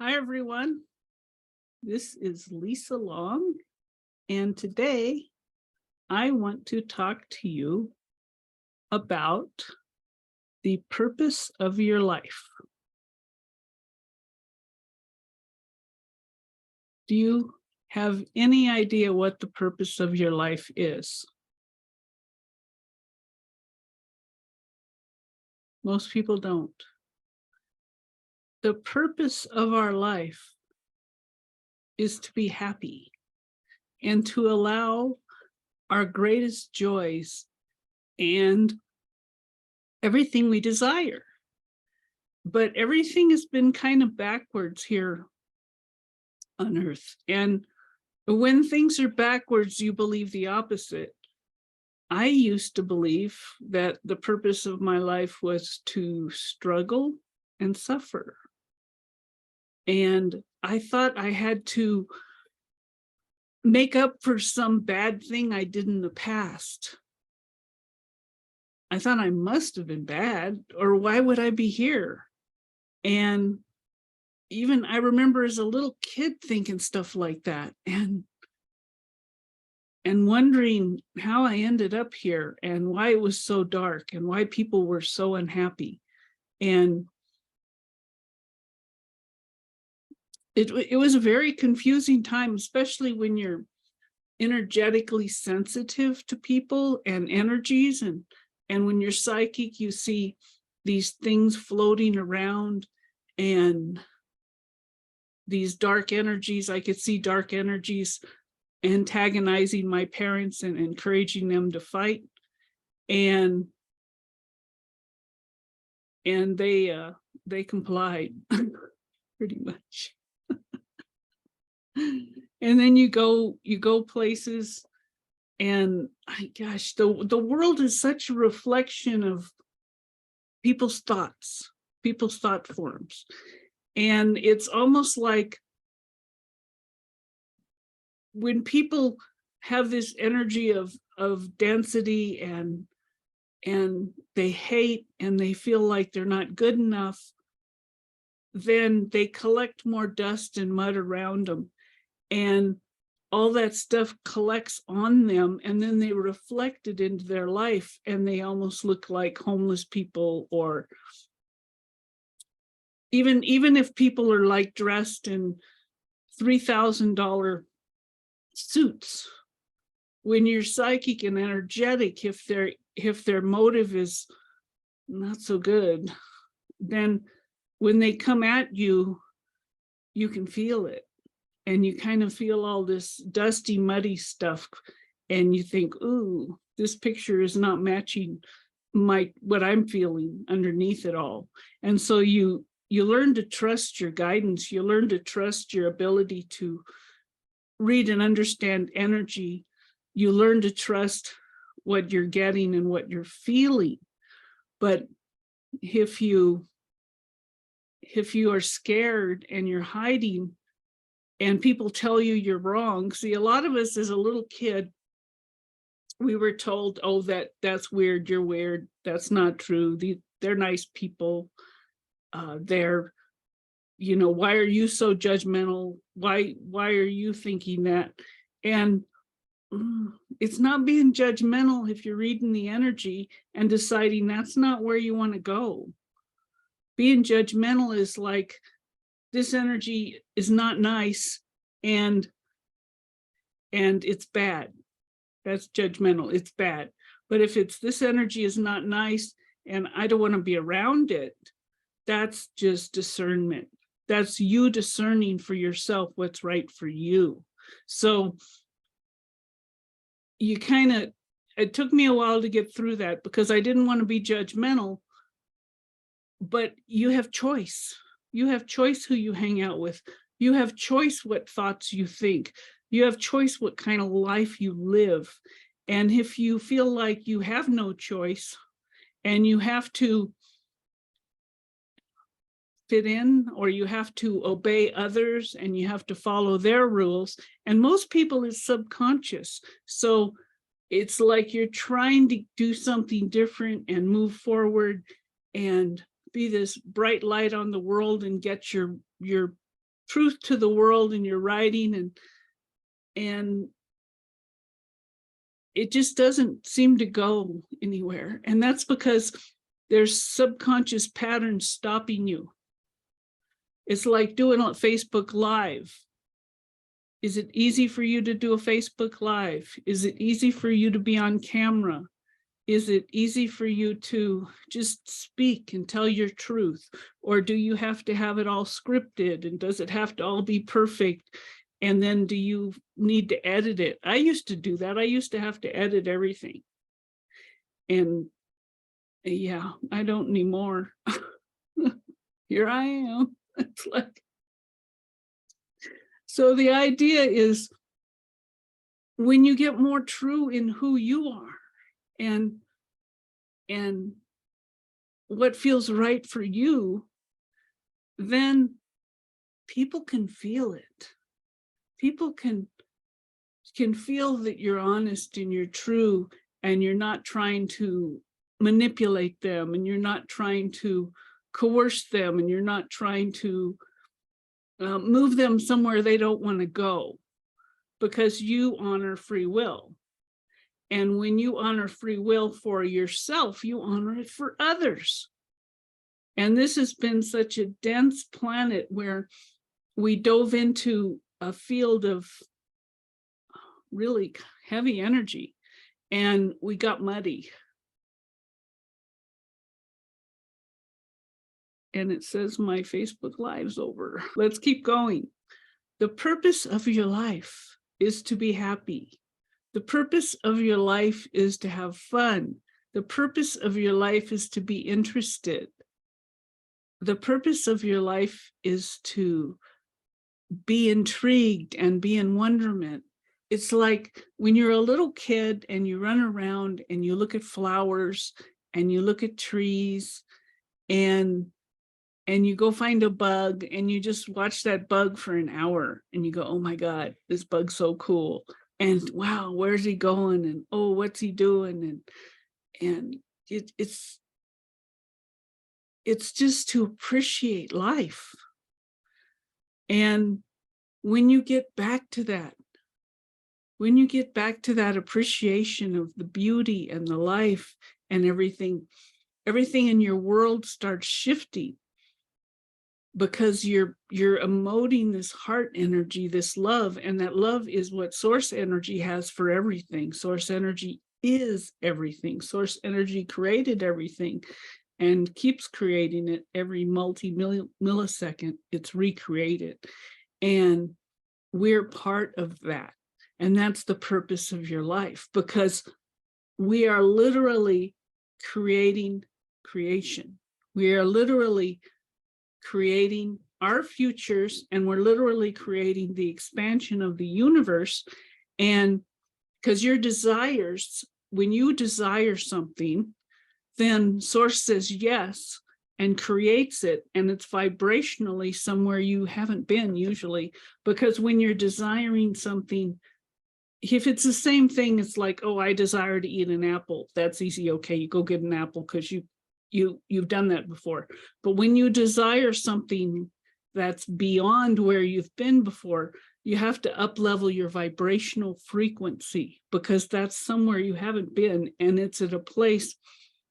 Hi, everyone. This is Lisa Long, and today I want to talk to you about the purpose of your life. Do you have any idea what the purpose of your life is? Most people don't. The purpose of our life is to be happy and to allow our greatest joys and everything we desire. But everything has been kind of backwards here on earth. And when things are backwards, you believe the opposite. I used to believe that the purpose of my life was to struggle and suffer. And I thought I had to make up for some bad thing I did in the past. I thought I must have been bad, or why would I be here? And even I remember as a little kid thinking stuff like that and wondering how I ended up here and why it was so dark and why people were so unhappy. And it was a very confusing time, especially when you're energetically sensitive to people and energies, and when you're psychic, you see these things floating around and these dark energies. I could see dark energies antagonizing my parents and encouraging them to fight, and they complied pretty much. And then you go places, and gosh, the world is such a reflection of people's thoughts, people's thought forms, and it's almost like when people have this energy of density and they hate and they feel like they're not good enough, then they collect more dust and mud around them, and all that stuff collects on them, and then they reflect it into their life, and they almost look like homeless people, or even if people are like dressed in $3,000 suits. When you're psychic and energetic, if their motive is not so good, then when they come at you, you can feel it, and you kind of feel all this dusty, muddy stuff, and you think, ooh, this picture is not matching what I'm feeling underneath it all. And so you learn to trust your guidance. You learn to trust your ability to read and understand energy. You learn to trust what you're getting and what you're feeling. But if you are scared and you're hiding and people tell you you're wrong, see, a lot of us as a little kid, we were told, oh, that's weird, you're weird, that's not true, they're nice people, they're, why are you so judgmental? Why are you thinking that? And it's not being judgmental if you're reading the energy and deciding that's not where you want to go. Being judgmental is like, this energy is not nice and it's bad. That's judgmental, it's bad. But if it's, this energy is not nice and I don't want to be around it, that's just discernment. That's you discerning for yourself what's right for you. So you kind of, it took me a while to get through that because I didn't want to be judgmental, but you have choice. You have choice who you hang out with. You have choice what thoughts you think. You have choice what kind of life you live. And if you feel like you have no choice and you have to fit in, or you have to obey others and you have to follow their rules, and most people is subconscious. So it's like you're trying to do something different and move forward and be this bright light on the world and get your truth to the world in your writing, and it just doesn't seem to go anywhere. And that's because there's subconscious patterns stopping you. It's like doing a Facebook Live. Is it easy for you to do a Facebook Live? Is it easy for you to be on camera? Is it easy for you to just speak and tell your truth? Or do you have to have it all scripted? And does it have to all be perfect? And then do you need to edit it? I used to do that. I used to have to edit everything. And yeah, I don't anymore. Here I am. It's like, so the idea is when you get more true in who you are, and what feels right for you, then people can feel it. People can feel that you're honest and you're true, and you're not trying to manipulate them, and you're not trying to coerce them, and you're not trying to move them somewhere they don't want to go, because you honor free will. And when you honor free will for yourself, you honor it for others. And this has been such a dense planet where we dove into a field of really heavy energy, and we got muddy. And it says my Facebook Live's over. Let's keep going. The purpose of your life is to be happy. The purpose of your life is to have fun. The purpose of your life is to be interested. The purpose of your life is to be intrigued and be in wonderment. It's like when you're a little kid and you run around and you look at flowers and you look at trees, and you go find a bug and you just watch that bug for an hour and you go, oh my God, this bug's so cool. And wow, where's he going? And oh, what's he doing? And it's just to appreciate life. And when you get back to that, appreciation of the beauty and the life and everything in your world starts shifting, because you're emoting this heart energy, this love, and that love is what source energy has for everything. Source energy is everything. Source energy created everything and keeps creating it every millisecond. It's recreated, and we're part of that. And that's the purpose of your life, because we are literally creating creation. We are literally creating our futures, and we're literally creating the expansion of the universe. And because your desires, when you desire something, then source says yes and creates it, and it's vibrationally somewhere you haven't been usually. Because when you're desiring something, if it's the same thing, it's like, oh, I desire to eat an apple. That's easy. Okay, you go get an apple because you've done that before. But when you desire something that's beyond where you've been before, you have to up level your vibrational frequency, because that's somewhere you haven't been, and it's at a place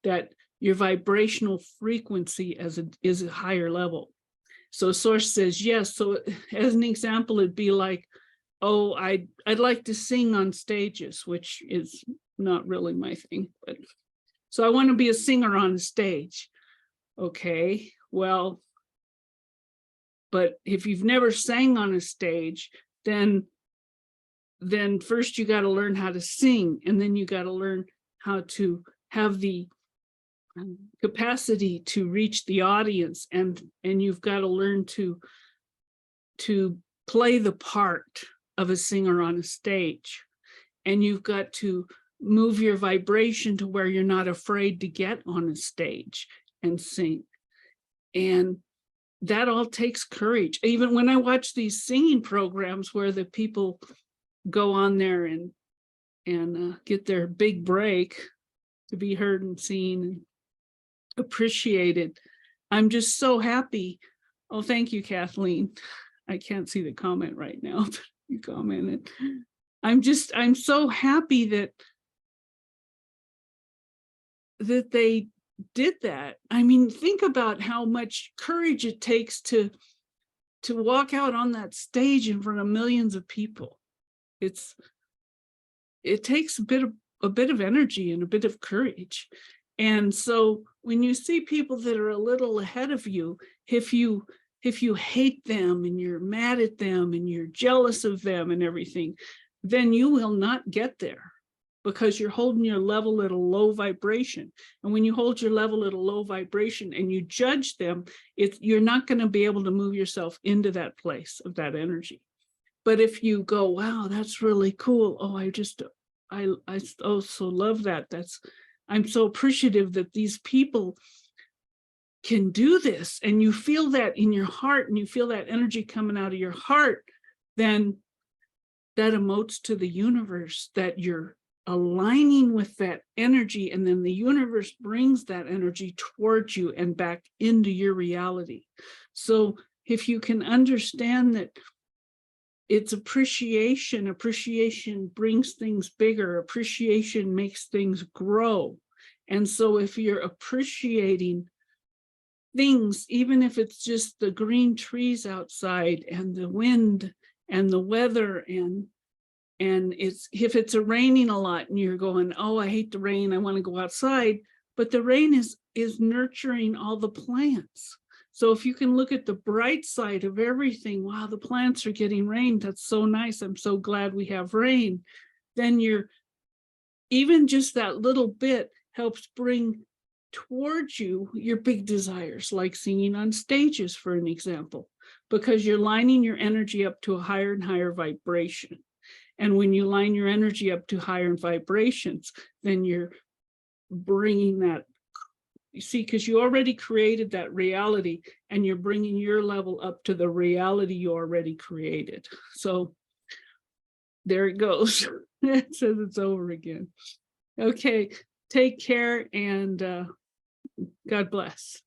that your vibrational frequency is a higher level. So source says yes. So as an example, it'd be like, oh, I'd like to sing on stages, which is not really my thing, but so I want to be a singer on a stage. Okay, well, but if you've never sang on a stage, then first you got to learn how to sing, and then you got to learn how to have the capacity to reach the audience, and you've got to learn to play the part of a singer on a stage, and you've got to move your vibration to where you're not afraid to get on a stage and sing. And that all takes courage. Even when I watch these singing programs where the people go on there and get their big break to be heard and seen and appreciated, I'm just so happy. Oh, thank you, Kathleen. I can't see the comment right now, but you commented. I'm so happy that they did that. I mean, think about how much courage it takes to walk out on that stage in front of millions of people. It takes a bit of energy and a bit of courage. And so when you see people that are a little ahead of you, if you hate them and you're mad at them and you're jealous of them and everything, then you will not get there, because you're holding your level at a low vibration. And when you hold your level at a low vibration and you judge them, you're not going to be able to move yourself into that place of that energy. But if you go, wow, that's really cool. Oh, I so love that. I'm so appreciative that these people can do this. And you feel that in your heart, and you feel that energy coming out of your heart, then that emotes to the universe that you're aligning with that energy, and then the universe brings that energy towards you and back into your reality. So if you can understand that it's appreciation brings things bigger, appreciation makes things grow. And so if you're appreciating things, even if it's just the green trees outside and the wind and the weather, and if it's raining a lot and you're going, oh, I hate the rain, I want to go outside, but the rain is nurturing all the plants. So if you can look at the bright side of everything, wow, the plants are getting rain, that's so nice, I'm so glad we have rain, then even just that little bit helps bring towards you your big desires, like singing on stages, for an example, because you're lining your energy up to a higher and higher vibration. And when you line your energy up to higher vibrations, then you're bringing that, you see, because you already created that reality, and you're bringing your level up to the reality you already created. So there it goes. It says it's over again. Okay, take care, and God bless.